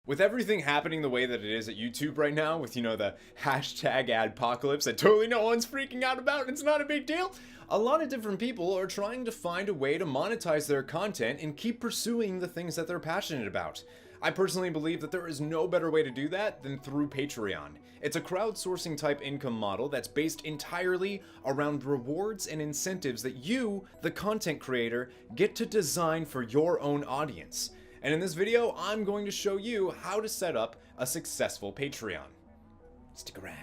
With everything happening the way that it is at YouTube right now, with, the hashtag adpocalypse that totally no one's freaking out about and it's not a big deal, a lot of different people are trying to find a way to monetize their content and keep pursuing the things that they're passionate about. I personally believe that there is no better way to do that than through Patreon. It's a crowdsourcing type income model that's based entirely around rewards and incentives that you, the content creator, get to design for your own audience. And in this video, I'm going to show you how to set up a successful Patreon. Stick around.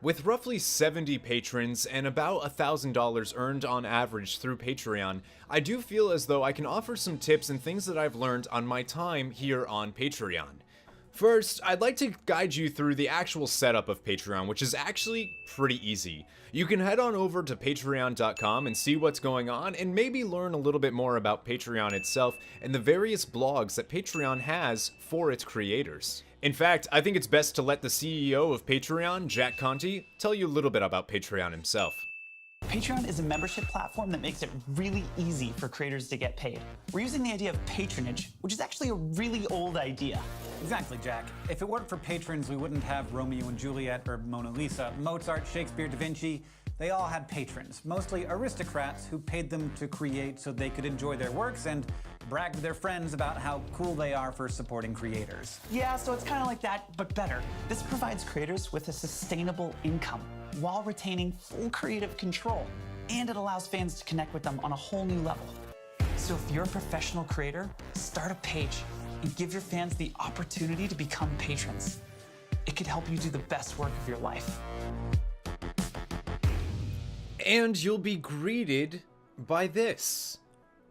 With roughly 70 patrons and about $1,000 earned on average through Patreon, I do feel as though I can offer some tips and things that I've learned on my time here on Patreon. First, I'd like to guide you through the actual setup of Patreon, which is actually pretty easy. You can head on over to patreon.com and see what's going on and maybe learn a little bit more about Patreon itself and the various blogs that Patreon has for its creators. In fact, I think it's best to let the CEO of Patreon, Jack Conte, tell you a little bit about Patreon himself. Patreon is a membership platform that makes it really easy for creators to get paid. We're using the idea of patronage, which is actually a really old idea. Exactly, Jack. If it weren't for patrons, we wouldn't have Romeo and Juliet or Mona Lisa. Mozart, Shakespeare, Da Vinci, they all had patrons, mostly aristocrats who paid them to create so they could enjoy their works and brag to their friends about how cool they are for supporting creators. Yeah, so it's kind of like that, but better. This provides creators with a sustainable income while retaining full creative control, and it allows fans to connect with them on a whole new level. So if you're a professional creator, start a page and give your fans the opportunity to become patrons. It could help you do the best work of your life. And you'll be greeted by this.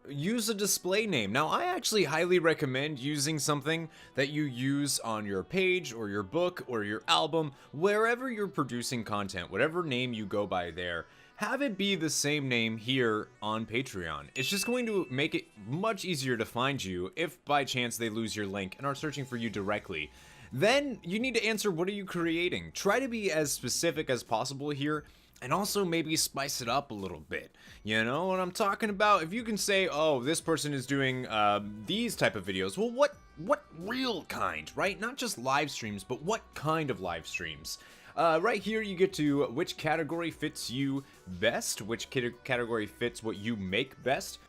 Use a display name. Now, I actually highly recommend using something that you use on your page or your book or your album, wherever you're producing content, whatever name you go by there. Have it be the same name here on Patreon. It's just going to make it much easier to find you if by chance they lose your link and are searching for you directly. Then you need to answer, what are you creating? Try to be as specific as possible here. And also maybe spice it up a little bit. You know what I'm talking about? If you can say, oh, this person is doing these type of videos. Well, what real kind, right? Not just live streams, but what kind of live streams? Right here you get to which category fits you best, which category fits what you make best.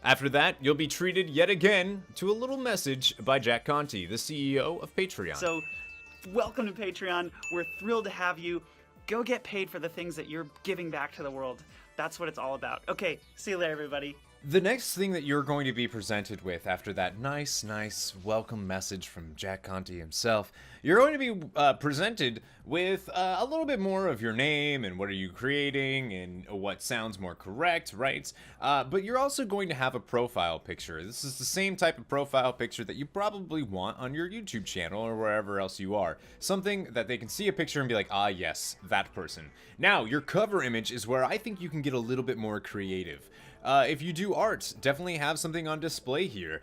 After that, you'll be treated yet again to a little message by Jack Conte, the CEO of Patreon. So, welcome to Patreon. We're thrilled to have you. Go get paid for the things that you're giving back to the world. That's what it's all about. Okay, see you later, everybody. The next thing that you're going to be presented with after that nice welcome message from Jack Conte himself, you're going to be presented with a little bit more of your name and what are you creating and what sounds more correct, right? But you're also going to have a profile picture. This is the same type of profile picture that you probably want on your YouTube channel or wherever else you are. Something that they can see a picture and be like, ah, yes, that person. Now, your cover image is where I think you can get a little bit more creative. If you do art, definitely have something on display here.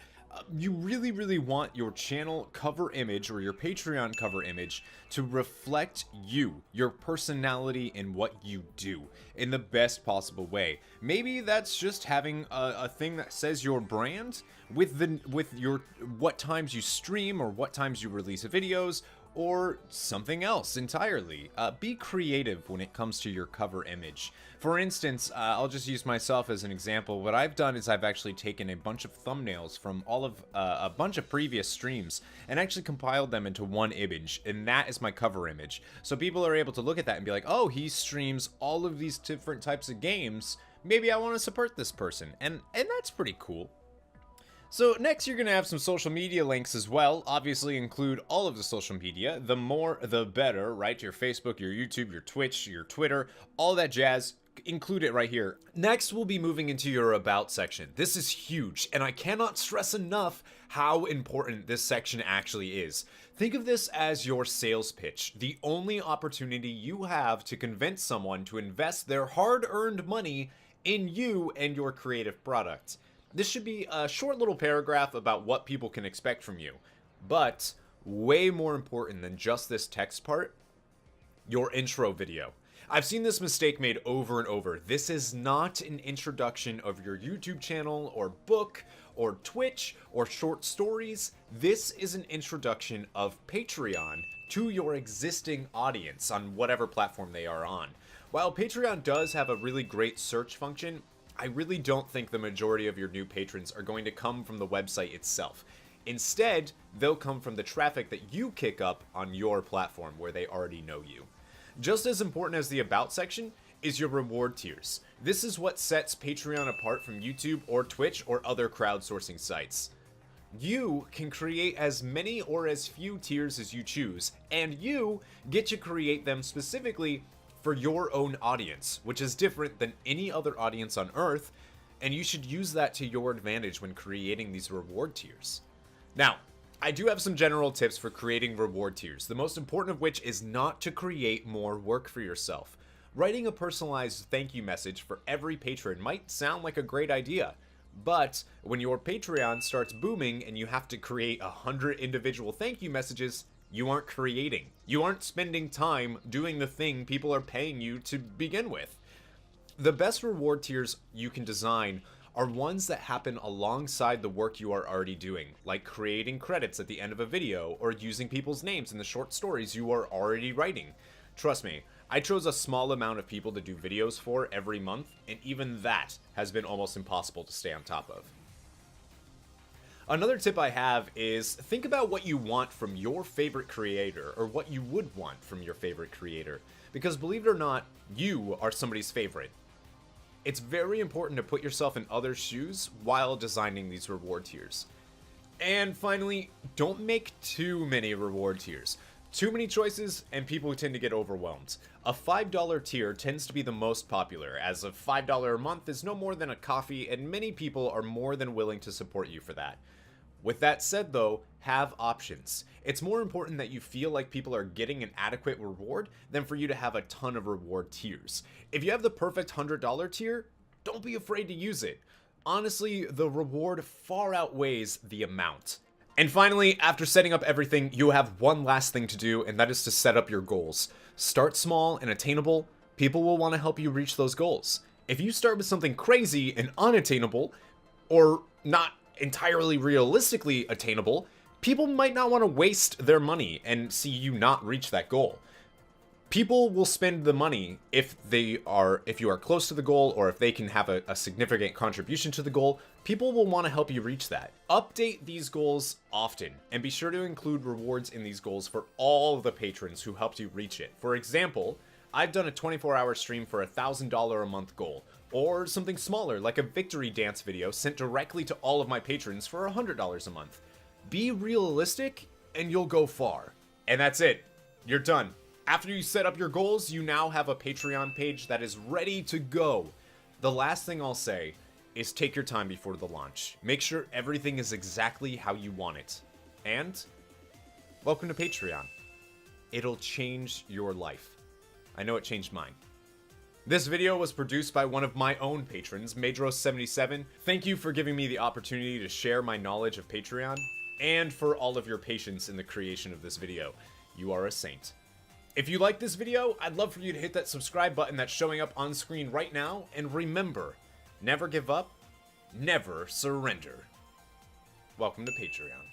You really want your channel cover image or your Patreon cover image to reflect you, your personality, and what you do in the best possible way. Maybe that's just having a thing that says your brand with your what times you stream or what times you release videos, or something else entirely. Be creative when it comes to your cover image. For instance, I'll just use myself as an example. What I've done is I've actually taken a bunch of thumbnails from all of a bunch of previous streams and actually compiled them into one image, and that is my cover image. So people are able to look at that and be like, oh, he streams all of these different types of games. Maybe I want to support this person, and that's pretty cool. So next you're going to have some social media links as well. Obviously include all of the social media. The more, the better, right? Your Facebook, your YouTube, your Twitch, your Twitter, all that jazz. Include it right here. Next, we'll be moving into your About section. This is huge, and I cannot stress enough how important this section actually is. Think of this as your sales pitch, the only opportunity you have to convince someone to invest their hard-earned money in you and your creative product. This should be a short little paragraph about what people can expect from you. But way more important than just this text part, your intro video. I've seen this mistake made over and over. This is not an introduction of your YouTube channel or book or Twitch or short stories. This is an introduction of Patreon to your existing audience on whatever platform they are on. While Patreon does have a really great search function, I really don't think the majority of your new patrons are going to come from the website itself. Instead, they'll come from the traffic that you kick up on your platform where they already know you. Just as important as the About section is your reward tiers. This is what sets Patreon apart from YouTube or Twitch or other crowdsourcing sites. You can create as many or as few tiers as you choose, and you get to create them specifically for your own audience, which is different than any other audience on Earth, and you should use that to your advantage when creating these reward tiers. Now, I do have some general tips for creating reward tiers, the most important of which is not to create more work for yourself. Writing a personalized thank you message for every patron might sound like a great idea, but when your Patreon starts booming and you have to create 100 individual thank you messages, you aren't creating. You aren't spending time doing the thing people are paying you to begin with. The best reward tiers you can design are ones that happen alongside the work you are already doing, like creating credits at the end of a video or using people's names in the short stories you are already writing. Trust me, I chose a small amount of people to do videos for every month, and even that has been almost impossible to stay on top of. Another tip I have is think about what you want from your favorite creator, or what you would want from your favorite creator, because believe it or not, you are somebody's favorite. It's very important to put yourself in others' shoes while designing these reward tiers. And finally, don't make too many reward tiers. Too many choices and people tend to get overwhelmed. A $5 tier tends to be the most popular, as a $5 a month is no more than a coffee and many people are more than willing to support you for that. With that said though, have options. It's more important that you feel like people are getting an adequate reward than for you to have a ton of reward tiers. If you have the perfect $100 tier, don't be afraid to use it. Honestly, the reward far outweighs the amount. And finally, after setting up everything, you have one last thing to do, and that is to set up your goals. Start small and attainable. People will want to help you reach those goals. If you start with something crazy and unattainable, or not entirely realistically attainable, people might not want to waste their money and see you not reach that goal. People will spend the money if you are close to the goal, or if they can have a significant contribution to the goal. People will want to help you reach that. Update these goals often, and be sure to include rewards in these goals for all of the patrons who helped you reach it. For example, I've done a 24-hour stream for a $1,000 a month goal, or something smaller like a victory dance video sent directly to all of my patrons for $100 a month. Be realistic and you'll go far. And that's it. You're done. After you set up your goals, you now have a Patreon page that is ready to go. The last thing I'll say is take your time before the launch. Make sure everything is exactly how you want it. And welcome to Patreon. It'll change your life. I know it changed mine. This video was produced by one of my own patrons, Madros77. Thank you for giving me the opportunity to share my knowledge of Patreon, and for all of your patience in the creation of this video. You are a saint. If you like this video, I'd love for you to hit that subscribe button that's showing up on screen right now, and remember, never give up, never surrender. Welcome to Patreon.